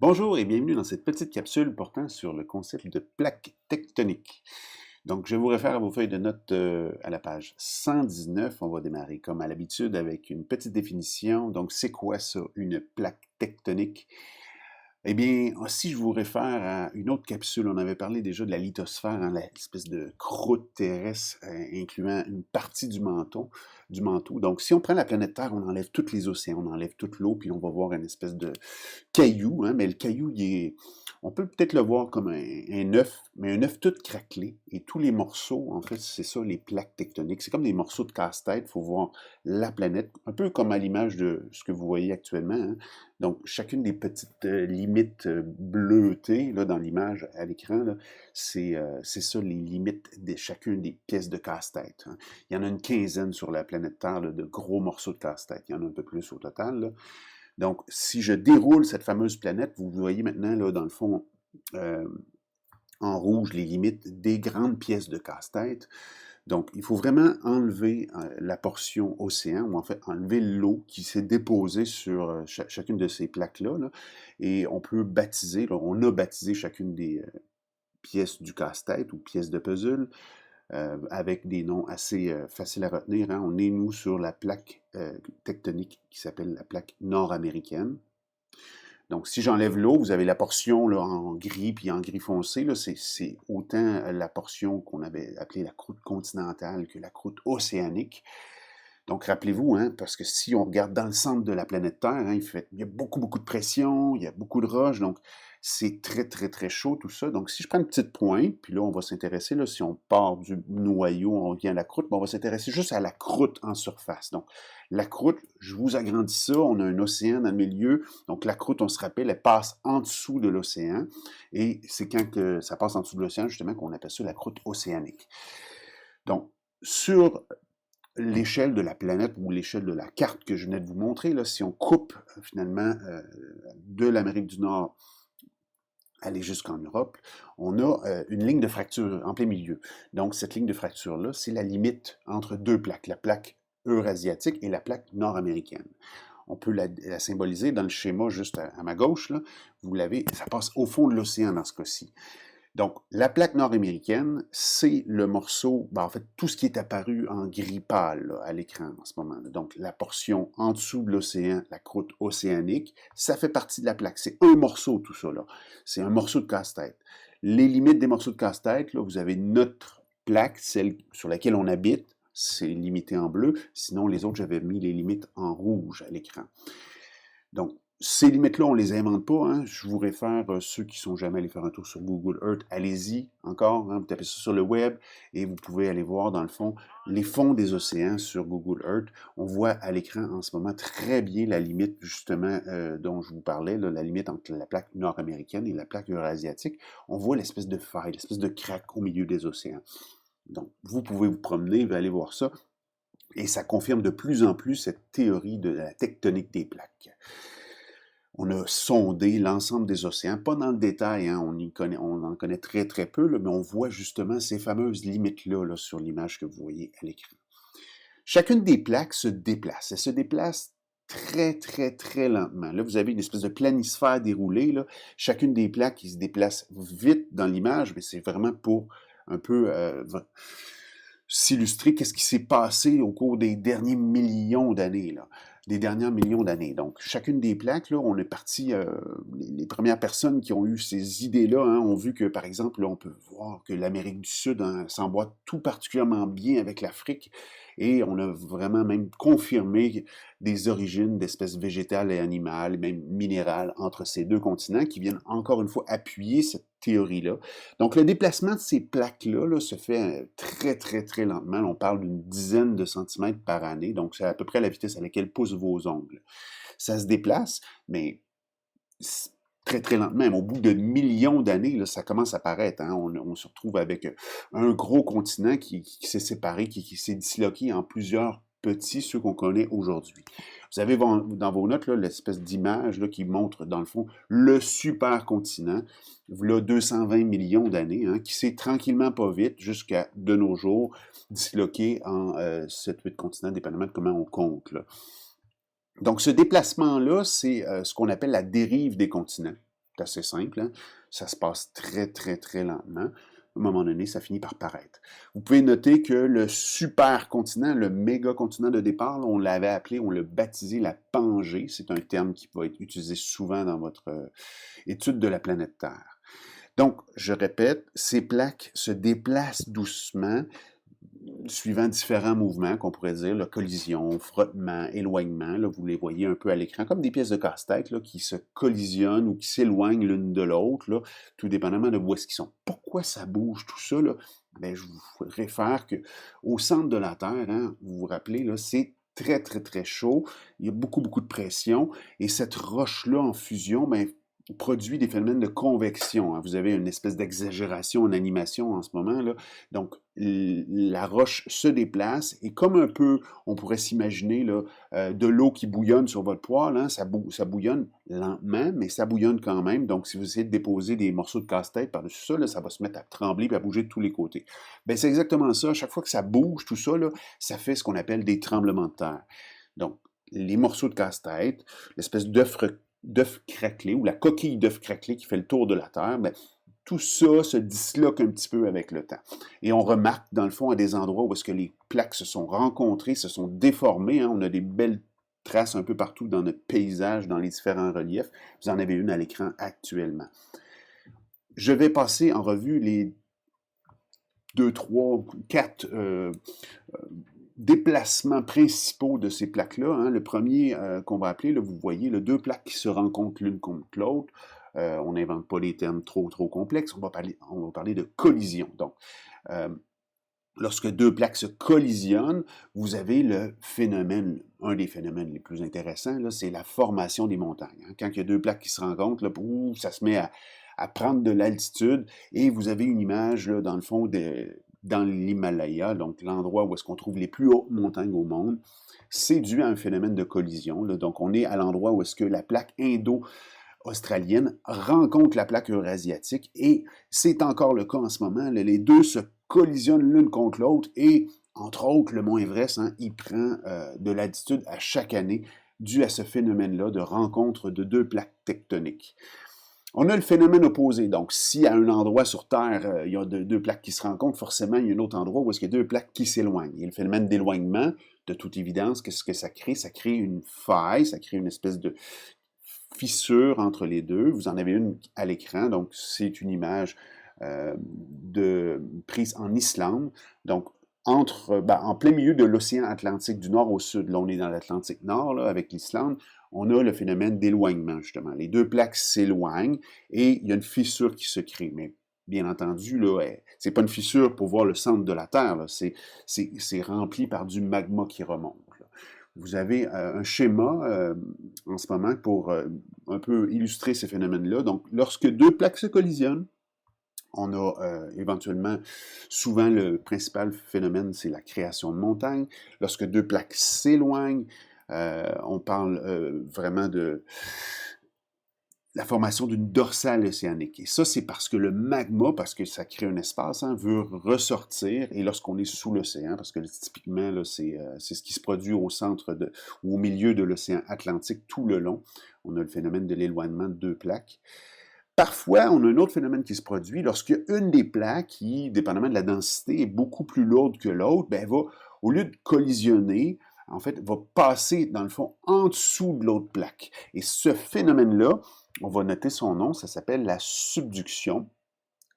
Bonjour et bienvenue dans cette petite capsule portant sur le concept de plaque tectonique. Donc, je vous réfère à vos feuilles de notes à la page 119. On va démarrer comme à l'habitude avec une petite définition. Donc, c'est quoi ça, une plaque tectonique? Eh bien, si je vous réfère à une autre capsule, on avait parlé déjà de la lithosphère, hein, l'espèce de croûte terrestre incluant une partie du manteau. Donc, si on prend la planète Terre, on enlève tous les océans, on enlève toute l'eau, puis on va voir une espèce de caillou, hein, mais le caillou, on peut peut-être le voir comme un œuf, mais un œuf tout craquelé. Et tous les morceaux, en fait, c'est ça, les plaques tectoniques. C'est comme des morceaux de casse-tête. Il faut voir la planète, un peu comme à l'image de ce que vous voyez actuellement, hein. Donc, chacune des petites limites bleutées là, dans l'image à l'écran, là, c'est ça les limites de chacune des pièces de casse-tête, hein. Il y en a une quinzaine sur la planète Terre là, de gros morceaux de casse-tête. Il y en a un peu plus au total, là. Donc, si je déroule cette fameuse planète, vous voyez maintenant, là, dans le fond, euh, en rouge, les limites des grandes pièces de casse-tête. Donc, il faut vraiment enlever la portion océan, ou en fait enlever l'eau qui s'est déposée sur chacune de ces plaques-là, là, et on peut baptiser, là, on a baptisé chacune des pièces du casse-tête ou pièces de puzzle avec des noms assez faciles à retenir, hein. On est, nous, sur la plaque tectonique qui s'appelle la plaque nord-américaine. Donc, si j'enlève l'eau, vous avez la portion là, en gris puis en gris foncé. Là, c'est autant la portion qu'on avait appelée la croûte continentale que la croûte océanique. Donc, rappelez-vous, hein, parce que si on regarde dans le centre de la planète Terre, hein, il y a beaucoup, beaucoup de pression, il y a beaucoup de roches, donc c'est très, très, très chaud tout ça. Donc, si je prends une petite pointe, puis là, on va s'intéresser, là, si on part du noyau, on revient à la croûte, mais on va s'intéresser juste à la croûte en surface. Donc, la croûte, je vous agrandis ça, on a un océan dans le milieu, donc la croûte, on se rappelle, elle passe en dessous de l'océan, et c'est quand que ça passe en dessous de l'océan, justement, qu'on appelle ça la croûte océanique. Donc, sur l'échelle de la planète ou l'échelle de la carte que je venais de vous montrer, là, si on coupe finalement de l'Amérique du Nord aller jusqu'en Europe, on a une ligne de fracture en plein milieu. Donc, cette ligne de fracture-là, c'est la limite entre deux plaques, la plaque eurasiatique et la plaque nord-américaine. On peut la symboliser dans le schéma juste à ma gauche, là. Vous l'avez, ça passe au fond de l'océan dans ce cas-ci. Donc, la plaque nord-américaine, c'est le morceau, en fait, tout ce qui est apparu en gris pâle là, à l'écran en ce moment. Donc, la portion en dessous de l'océan, la croûte océanique, ça fait partie de la plaque. C'est un morceau, tout ça, là. C'est un morceau de casse-tête. Les limites des morceaux de casse-tête, là, vous avez notre plaque, celle sur laquelle on habite, c'est limité en bleu. Sinon, les autres, j'avais mis les limites en rouge à l'écran. Donc, ces limites-là, on ne les invente pas, hein. Je vous réfère, ceux qui sont jamais allés faire un tour sur Google Earth, allez-y encore, hein, vous tapez ça sur le web et vous pouvez aller voir, dans le fond, les fonds des océans sur Google Earth. On voit à l'écran en ce moment très bien la limite, justement, dont je vous parlais, là, la limite entre la plaque nord-américaine et la plaque eurasiatique. On voit l'espèce de faille, l'espèce de craque au milieu des océans. Donc, vous pouvez vous promener, vous allez voir ça. Et ça confirme de plus en plus cette théorie de la tectonique des plaques. On a sondé l'ensemble des océans, pas dans le détail, hein, on en connaît très très peu, là, mais on voit justement ces fameuses limites-là là, sur l'image que vous voyez à l'écran. Chacune des plaques se déplace. Elle se déplace très très très lentement. Là, vous avez une espèce de planisphère déroulée. Là. Chacune des plaques qui se déplace vite dans l'image, mais c'est vraiment pour un peu s'illustrer qu'est-ce qui s'est passé au cours des derniers millions d'années, là, des derniers millions d'années. Donc, chacune des plaques, là, on est parti, les premières personnes qui ont eu ces idées-là, hein, ont vu que, par exemple, là, on peut voir que l'Amérique du Sud hein, s'emboîte tout particulièrement bien avec l'Afrique, et on a vraiment même confirmé des origines d'espèces végétales et animales, même minérales, entre ces deux continents, qui viennent encore une fois appuyer cette théorie-là. Donc, le déplacement de ces plaques-là là, se fait très, très, très lentement. On parle d'une dizaine de centimètres par année. Donc, c'est à peu près la vitesse à laquelle poussent vos ongles. Ça se déplace, mais très, très lentement. Même au bout de millions d'années, là, ça commence à paraître. Hein. On se retrouve avec un gros continent qui s'est séparé, qui s'est disloqué en plusieurs petits, ceux qu'on connaît aujourd'hui. Vous avez dans vos notes l'espèce d'image qui montre, dans le fond, le supercontinent, là, 220 millions d'années, hein, qui s'est tranquillement pas vite, jusqu'à de nos jours, disloqué en 7-8 continents, dépendamment de comment on compte. Là. Donc, ce déplacement-là, c'est ce qu'on appelle la dérive des continents. C'est assez simple, hein? Ça se passe très, très, très lentement. À un moment donné, ça finit par paraître. Vous pouvez noter que le supercontinent, le méga-continent de départ, là, on l'avait appelé, on l'a baptisé la Pangée. C'est un terme qui va être utilisé souvent dans votre étude de la planète Terre. Donc, je répète, ces plaques se déplacent doucement, suivant différents mouvements qu'on pourrait dire, là, collision, frottement, éloignement. Là, vous les voyez un peu à l'écran, comme des pièces de casse-tête là, qui se collisionnent ou qui s'éloignent l'une de l'autre, là, tout dépendamment de où est-ce qu'ils sont. Pourquoi ça bouge tout ça? Là? Ben, je vous réfère qu'au centre de la Terre, hein, vous vous rappelez, là, c'est très, très, très chaud. Il y a beaucoup, beaucoup de pression. Et cette roche-là en fusion, ben, produit des phénomènes de convection, hein. Vous avez une espèce d'exagération en animation en ce moment, là. Donc, la roche se déplace et comme un peu, on pourrait s'imaginer là, de l'eau qui bouillonne sur votre poêle, hein, ça bouillonne lentement, mais ça bouillonne quand même. Donc, si vous essayez de déposer des morceaux de casse-tête par-dessus ça, là, ça va se mettre à trembler et à bouger de tous les côtés. Bien, c'est exactement ça. À chaque fois que ça bouge, tout ça, là, ça fait ce qu'on appelle des tremblements de terre. Donc, les morceaux de casse-tête, l'espèce d'œuf craquelé ou la coquille d'œuf craquelé qui fait le tour de la Terre, bien, tout ça se disloque un petit peu avec le temps. Et on remarque, dans le fond, à des endroits où est-ce que les plaques se sont rencontrées, se sont déformées, hein, on a des belles traces un peu partout dans notre paysage, dans les différents reliefs. Vous en avez une à l'écran actuellement. Je vais passer en revue les 2, 3, 4 déplacements principaux de ces plaques-là. Hein. Le premier qu'on va appeler, là, vous voyez, deux plaques qui se rencontrent l'une contre l'autre. On n'invente pas des termes trop complexes. On va parler de collision. Donc, lorsque deux plaques se collisionnent, vous avez le phénomène, un des phénomènes les plus intéressants, là, c'est la formation des montagnes. Hein. Quand il y a deux plaques qui se rencontrent, là, ça se met à prendre de l'altitude et vous avez une image, là, dans le fond, dans l'Himalaya, donc l'endroit où est-ce qu'on trouve les plus hautes montagnes au monde. C'est dû à un phénomène de collision. Là. Donc, on est à l'endroit où est-ce que la plaque indo-australienne rencontre la plaque eurasiatique et c'est encore le cas en ce moment. Là, les deux se collisionnent l'une contre l'autre et, entre autres, le mont Everest, hein, il prend de l'altitude à chaque année dû à ce phénomène-là de rencontre de deux plaques tectoniques. On a le phénomène opposé. Donc, si à un endroit sur Terre, il y a deux plaques qui se rencontrent, forcément, il y a un autre endroit où est-ce qu'il y a deux plaques qui s'éloignent. Il y a le phénomène d'éloignement, de toute évidence. Qu'est-ce que ça crée? Ça crée une faille, ça crée une espèce de fissure entre les deux. Vous en avez une à l'écran, donc c'est une image prise en Islande. Donc, en plein milieu de l'océan Atlantique du nord au sud, là on est dans l'Atlantique Nord là, avec l'Islande, on a le phénomène d'éloignement justement. Les deux plaques s'éloignent et il y a une fissure qui se crée. Mais bien entendu, là, c'est pas une fissure pour voir le centre de la Terre, là. C'est rempli par du magma qui remonte. Là. Vous avez un schéma en ce moment pour un peu illustrer ces phénomènes-là. Donc, lorsque deux plaques se collisionnent, on a éventuellement, souvent le principal phénomène, c'est la création de montagnes. Lorsque deux plaques s'éloignent, on parle vraiment de la formation d'une dorsale océanique. Et ça, c'est parce que le magma, parce que ça crée un espace, hein, veut ressortir. Et lorsqu'on est sous l'océan, parce que typiquement, là, c'est ce qui se produit au centre ou au milieu de l'océan Atlantique tout le long, on a le phénomène de l'éloignement de deux plaques. Parfois, on a un autre phénomène qui se produit lorsque une des plaques, qui, dépendamment de la densité, est beaucoup plus lourde que l'autre, ben, va, au lieu de collisionner, en fait, va passer, dans le fond, en dessous de l'autre plaque. Et ce phénomène-là, on va noter son nom, ça s'appelle la subduction.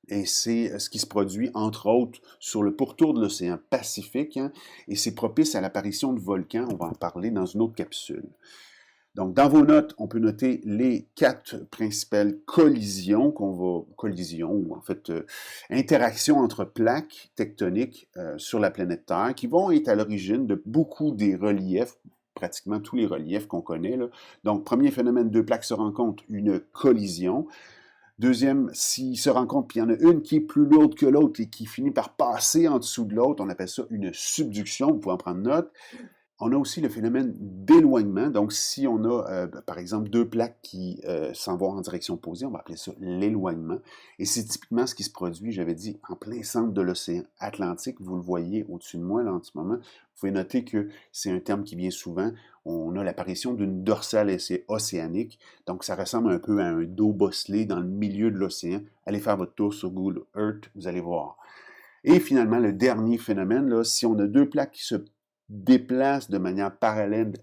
Et c'est ce qui se produit, entre autres, sur le pourtour de l'océan Pacifique, hein, et c'est propice à l'apparition de volcans. On va en parler dans une autre capsule. Donc, dans vos notes, on peut noter les 4 principales collisions ou en fait interactions entre plaques tectoniques sur la planète Terre qui vont être à l'origine de beaucoup des reliefs, pratiquement tous les reliefs qu'on connaît. Là. Donc, premier phénomène, deux plaques se rencontrent, une collision. Deuxième, s'ils se rencontrent, puis il y en a une qui est plus lourde que l'autre et qui finit par passer en dessous de l'autre, on appelle ça une subduction, vous pouvez en prendre note. On a aussi le phénomène d'éloignement. Donc, si on a, par exemple, deux plaques qui s'en vont en direction opposée, on va appeler ça l'éloignement. Et c'est typiquement ce qui se produit, j'avais dit, en plein centre de l'océan Atlantique. Vous le voyez au-dessus de moi là, en ce moment. Vous pouvez noter que c'est un terme qui vient souvent. On a l'apparition d'une dorsale océanique. Donc, ça ressemble un peu à un dos bosselé dans le milieu de l'océan. Allez faire votre tour sur Google Earth, vous allez voir. Et finalement, le dernier phénomène, là, si on a deux plaques qui se déplacent de manière parallèle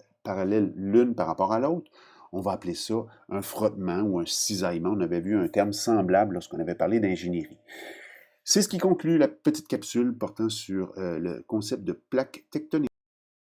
l'une par rapport à l'autre, on va appeler ça un frottement ou un cisaillement. On avait vu un terme semblable lorsqu'on avait parlé d'ingénierie. C'est ce qui conclut la petite capsule portant sur le concept de plaque tectonique.